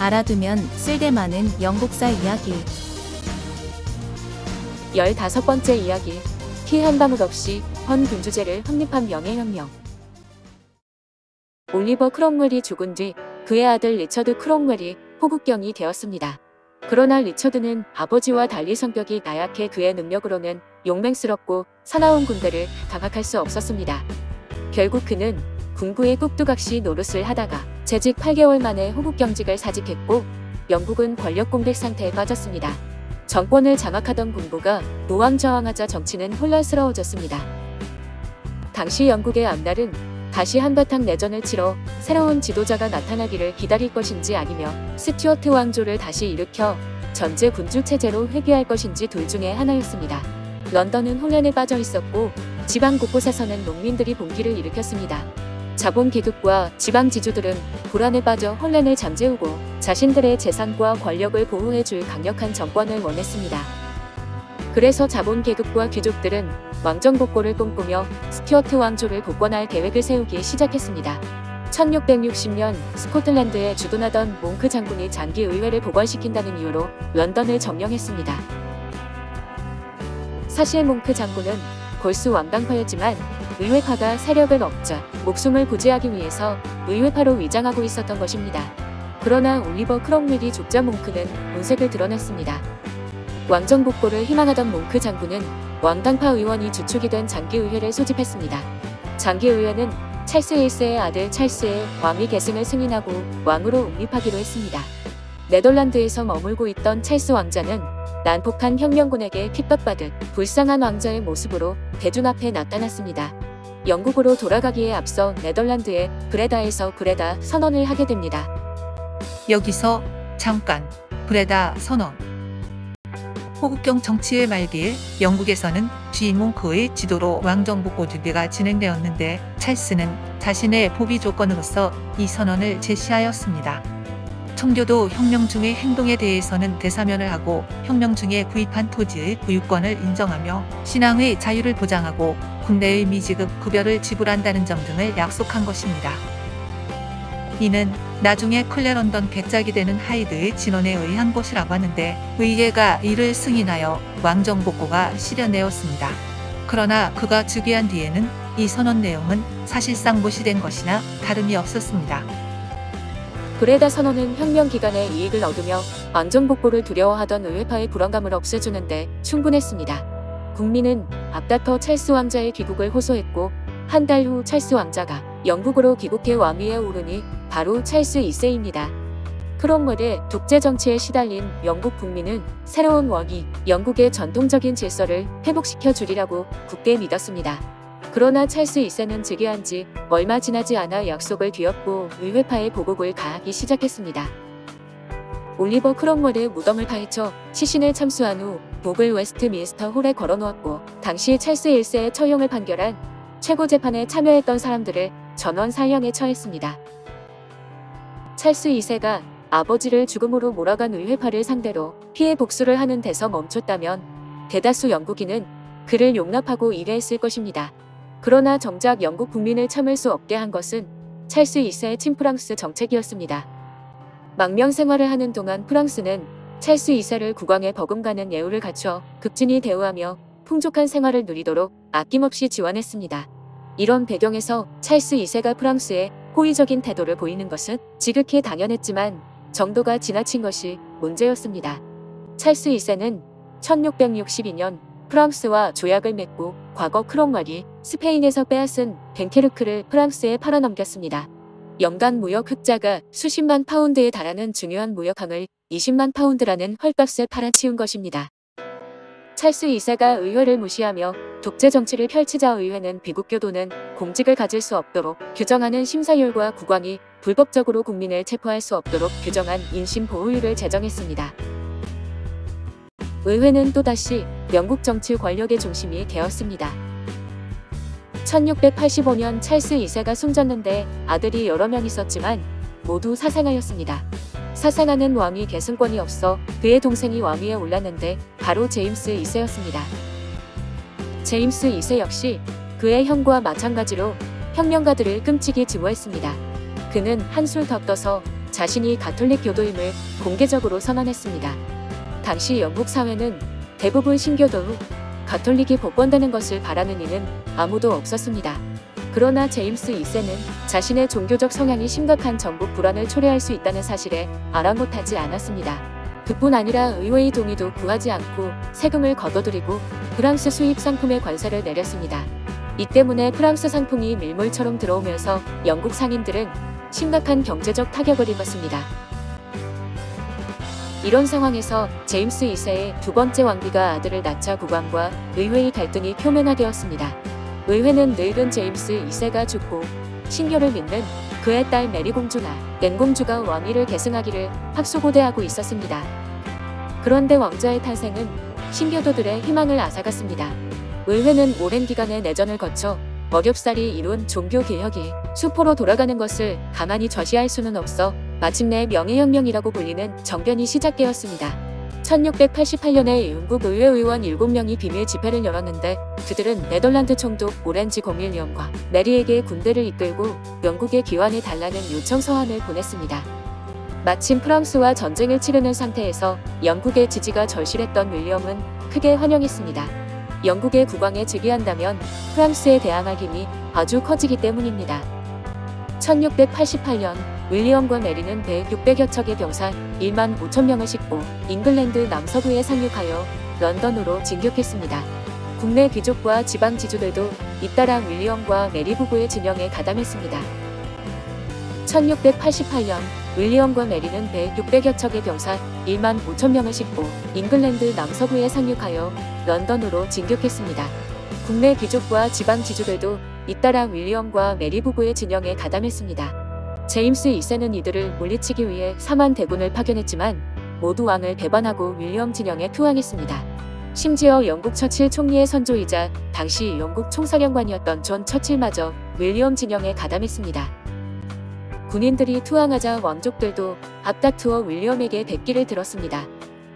알아두면 쓸데많은 영국사 이야기. 15번째 이야기. 피 한 방울 없이 헌군주제를 확립한 명예혁명. 올리버 크롬웰이 죽은 뒤 그의 아들 리처드 크롬웰이 호국경이 되었습니다. 그러나 리처드는 아버지와 달리 성격이 나약해 그의 능력으로는 용맹스럽고 사나운 군대를 장악할 수 없었습니다. 결국 그는 궁부의 꾹두각시 노릇을 하다가 재직 8개월 만에 호국경직을 사직했고 영국은 권력 공백 상태에 빠졌습니다. 정권을 장악하던 군부가 우왕좌왕하자 정치는 혼란스러워졌습니다. 당시 영국의 앞날은 다시 한바탕 내전을 치러 새로운 지도자가 나타나기를 기다릴 것인지 아니면 스튜어트 왕조를 다시 일으켜 전제 군주 체제로 회귀할 것인지 둘 중에 하나였습니다. 런던은 혼란에 빠져 있었고 지방 곳곳에서는 농민들이 봉기를 일으켰습니다. 자본 계급과 지방 지주들은 불안에 빠져 혼란을 잠재우고 자신들의 재산과 권력을 보호해줄 강력한 정권을 원했습니다. 그래서 자본 계급과 귀족들은 왕정 복고를 꿈꾸며 스튜어트 왕조를 복권할 계획을 세우기 시작했습니다. 1660년 스코틀랜드에 주둔하던 몽크 장군이 장기 의회를 복원시킨다는 이유로 런던을 점령했습니다. 사실 몽크 장군은 골수 왕당파였지만 의회파가 세력을 얻자 목숨을 부지하기 위해서 의회파로 위장하고 있었던 것입니다. 그러나 올리버 크롬웰이 죽자 몽크는 본색을 드러냈습니다. 왕정 복고를 희망하던 몽크 장군은 왕당파 의원이 주축이 된 장기의회를 소집했습니다. 장기의회는 찰스 1세의 아들 찰스의 왕위 계승을 승인하고 왕으로 옹립하기로 했습니다. 네덜란드에서 머물고 있던 찰스 왕자는 난폭한 혁명군에게 핍박받은 불쌍한 왕자의 모습으로 대중 앞에 나타났습니다. 영국으로 돌아가기에 앞서 네덜란드의 브레다에서 브레다 선언을 하게 됩니다. 여기서 잠깐 브레다 선언. 호국경 정치의 말기에 영국에서는 G 몽크의 지도로 왕정복고 준비가 진행되었는데 찰스는 자신의 포비 조건으로서 이 선언을 제시하였습니다. 청교도 혁명 중의 행동에 대해서는 대사면을 하고 혁명 중에 구입한 토지의 구유권을 인정하며 신앙의 자유를 보장하고 군대의 미지급 급여를 지불한다는 점 등을 약속한 것입니다. 이는 나중에 클레런던 백작이 되는 하이드의 진언에 의한 것이라고 하는데 의회가 이를 승인하여 왕정복고가 실현되었습니다. 그러나 그가 즉위한 뒤에는 이 선언 내용은 사실상 무시된 것이나 다름이 없었습니다. 브레다 선언은 혁명 기간에 이익을 얻으며 왕정복고를 두려워하던 의회파의 불안감을 없애주는데 충분했습니다. 국민은 앞다퉈 찰스 왕자의 귀국을 호소했고 한 달 후 찰스 왕자가 영국으로 귀국해 왕위에 오르니 바로 찰스 2세입니다. 크롬웰의 독재 정치에 시달린 영국 국민은 새로운 왕이 영국의 전통적인 질서를 회복시켜 주리라고 굳게 믿었습니다. 그러나 찰스 2세는 즉위한 지 얼마 지나지 않아 약속을 뒤엎고 의회파의 보복을 가하기 시작했습니다. 올리버 크롬웰의 무덤을 파헤쳐 시신을 참수한 후 목을 웨스트민스터 홀에 걸어놓았고 당시 찰스 1세의 처형을 판결한 최고재판에 참여했던 사람들을 전원 사형에 처했습니다. 찰스 2세가 아버지를 죽음으로 몰아간 의회파를 상대로 피해 복수를 하는 데서 멈췄다면 대다수 영국인은 그를 용납하고 일해했을 것입니다. 그러나 정작 영국 국민을 참을 수 없게 한 것은 찰스 2세의 친프랑스 정책이었습니다. 망명 생활을 하는 동안 프랑스는 찰스 2세를 국왕에 버금가는 예우를 갖춰 급진히 대우하며 풍족한 생활을 누리도록 아낌없이 지원했습니다. 이런 배경에서 찰스 2세가 프랑스에 호의적인 태도를 보이는 것은 지극히 당연했지만 정도가 지나친 것이 문제였습니다. 찰스 2세는 1662년 프랑스와 조약을 맺고 과거 크롬웰이 스페인에서 빼앗은 덴케르크를 프랑스에 팔아넘겼습니다. 연간 무역 흑자가 수십만 파운드에 달하는 중요한 무역항을 20만 파운드라는 헐값에 팔아치운 것입니다. 찰스 2세가 의회를 무시하며 독재 정치를 펼치자 의회는 비국교도는 공직을 가질 수 없도록 규정하는 심사율과 국왕이 불법적으로 국민을 체포할 수 없도록 규정한 인신보호율을 제정했습니다. 의회는 또다시 영국 정치 권력의 중심이 되었습니다. 1685년 찰스 2세가 숨졌는데 아들이 여러 명 있었지만 모두 사상하였습니다. 사상하는 왕위 계승권이 없어 그의 동생이 왕위에 올랐는데 바로 제임스 2세였습니다. 제임스 2세 역시 그의 형과 마찬가지로 혁명가들을 끔찍이 증오했습니다. 그는 한술 더 떠서 자신이 가톨릭 교도임을 공개적으로 선언했습니다. 당시 영국 사회는 대부분 신교도 후 가톨릭이 복권되는 것을 바라는 이는 아무도 없었습니다. 그러나 제임스 2세는 자신의 종교적 성향이 심각한 정복 불안을 초래할 수 있다는 사실에 아랑곳하지 않았습니다. 그뿐 아니라 의회의 동의도 구하지 않고 세금을 거둬들이고 프랑스 수입 상품에 관세를 내렸습니다. 이 때문에 프랑스 상품이 밀물처럼 들어오면서 영국 상인들은 심각한 경제적 타격을 입었습니다. 이런 상황에서 제임스 2세의 두 번째 왕비가 아들을 낳자 국왕과 의회의 갈등이 표면화되었습니다. 의회는 늙은 제임스 2세가 죽고 신교를 믿는 그의 딸 메리 공주나 앤 공주가 왕위를 계승하기를 학수고대하고 있었습니다. 그런데 왕자의 탄생은 신교도들의 희망을 앗아갔습니다. 의회는 오랜 기간의 내전을 거쳐 어렵사리 이룬 종교개혁이 수포로 돌아가는 것을 가만히 좌시할 수는 없어 마침내 명예혁명이라고 불리는 정변이 시작되었습니다. 1688년에 영국 의회 의원 7명이 비밀 집회를 열었는데 그들은 네덜란드 총독 오렌지 공윌리엄과 메리에게 군대를 이끌고 영국에 귀환해 달라는 요청 서한을 보냈습니다. 마침 프랑스와 전쟁을 치르는 상태에서 영국의 지지가 절실했던 윌리엄은 크게 환영했습니다. 영국의 국왕에 즉위한다면 프랑스에 대항할 힘이 아주 커지기 때문입니다. 1688년 윌리엄과 메리는 배 600여 척의 병사 1만 5천 명을 싣고 잉글랜드 남서부에 상륙하여 런던으로 진격했습니다. 국내 귀족과 지방 지주들도 잇따라 윌리엄과 메리 부부의 진영에 가담했습니다. 1688년 윌리엄과 메리는 배 600여 척의 병사 1만 5천 명을 싣고 잉글랜드 남서부에 상륙하여 런던으로 진격했습니다. 국내 귀족과 지방 지주들도 잇따라 윌리엄과 메리 부부의 진영에 가담했습니다. 제임스 2세는 이들을 물리치기 위해 4만 대군을 파견했지만 모두 왕을 배반하고 윌리엄 진영에 투항했습니다. 심지어 영국 처칠 총리의 선조이자 당시 영국 총사령관이었던 존 처칠마저 윌리엄 진영에 가담했습니다. 군인들이 투항하자 왕족들도 앞다투어 윌리엄에게 백기를 들었습니다.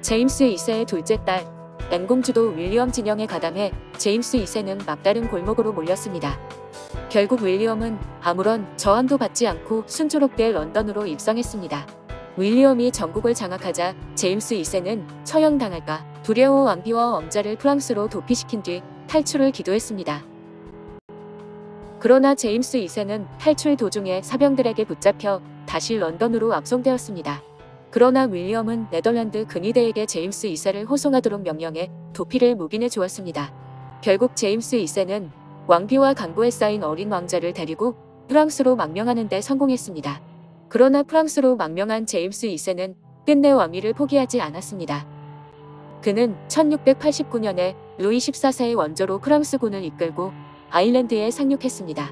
제임스 2세의 둘째 딸 앤 공주도 윌리엄 진영에 가담해 제임스 2세는 막다른 골목으로 몰렸습니다. 결국 윌리엄은 아무런 저항도 받지 않고 순조롭게 런던으로 입성했습니다. 윌리엄이 전국을 장악하자 제임스 2세는 처형당할까 두려워 왕비와 왕자를 프랑스로 도피시킨 뒤 탈출을 기도했습니다. 그러나 제임스 2세는 탈출 도중에 사병들에게 붙잡혀 다시 런던으로 압송되었습니다. 그러나 윌리엄은 네덜란드 근위대에게 제임스 2세를 호송하도록 명령해 도피를 묵인해 주었습니다. 결국 제임스 2세는 왕비와 강보에 쌓인 어린 왕자를 데리고 프랑스로 망명하는 데 성공했습니다. 그러나 프랑스로 망명한 제임스 2세는 끝내 왕위를 포기하지 않았습니다. 그는 1689년에 루이 14세의 원조로 프랑스군을 이끌고 아일랜드에 상륙했습니다.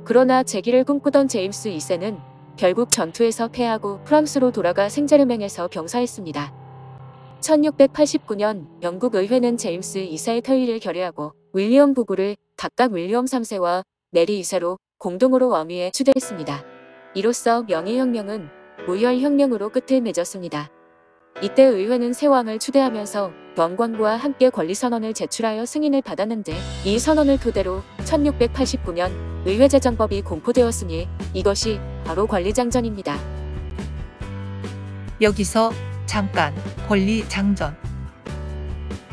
그러나 재기를 꿈꾸던 제임스 2세는 결국 전투에서 패하고 프랑스로 돌아가 생제르맹에서 병사했습니다. 1689년 영국 의회는 제임스 2세의 퇴위를 결의하고 윌리엄 부부를 각각 윌리엄 3세와 메리 2세로 공동으로 왕위에 추대했습니다. 이로써 명예혁명은 무혈혁명으로 끝을 맺었습니다. 이때 의회는 새 왕을 추대하면서 왕관과 함께 권리선언을 제출하여 승인을 받았는데 이 선언을 토대로 1689년 의회제정법이 공포되었으니 이것이 바로 권리장전입니다. 여기서 잠깐 권리장전.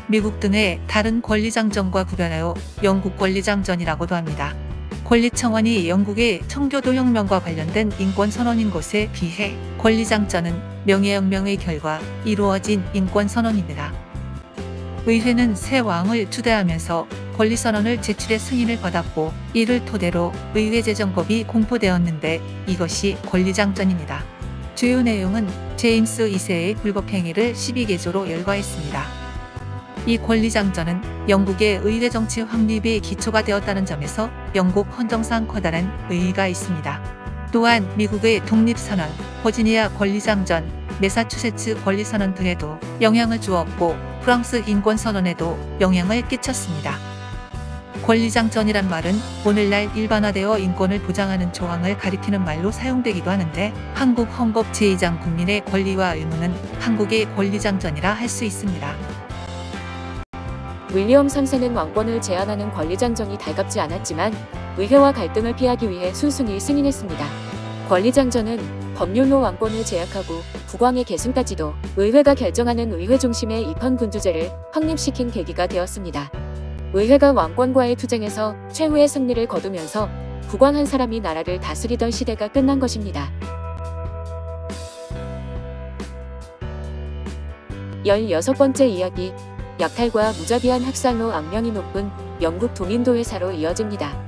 미국 등의 다른 권리장전과 구별하여 영국 권리장전이라고도 합니다. 권리청원이 영국의 청교도혁명과 관련된 인권선언인 것에 비해 권리장전은 명예혁명의 결과 이루어진 인권선언입니다. 의회는 새 왕을 추대하면서 권리선언을 제출해 승인을 받았고 이를 토대로 의회제정법이 공포되었는데 이것이 권리장전입니다. 주요 내용은 제임스 2세의 불법행위를 12개조로 열거했습니다. 이 권리장전은 영국의 의회 정치 확립의 기초가 되었다는 점에서 영국 헌정상 커다란 의의가 있습니다. 또한 미국의 독립선언, 버지니아 권리장전, 매사추세츠 권리선언 등에도 영향을 주었고 프랑스 인권선언에도 영향을 끼쳤습니다. 권리장전이란 말은 오늘날 일반화되어 인권을 보장하는 조항을 가리키는 말로 사용되기도 하는데 한국 헌법 제2장 국민의 권리와 의무는 한국의 권리장전이라 할 수 있습니다. 윌리엄 3세는 왕권을 제한하는 권리장전이 달갑지 않았지만 의회와 갈등을 피하기 위해 순순히 승인했습니다. 권리장전은 법률로 왕권을 제약하고 국왕의 계승까지도 의회가 결정하는 의회 중심의 입헌군주제를 확립시킨 계기가 되었습니다. 의회가 왕권과의 투쟁에서 최후의 승리를 거두면서 국왕 한 사람이 나라를 다스리던 시대가 끝난 것입니다. 16번째 이야기, 약탈과 무자비한 학살로 악명이 높은 영국 도민도 회사로 이어집니다.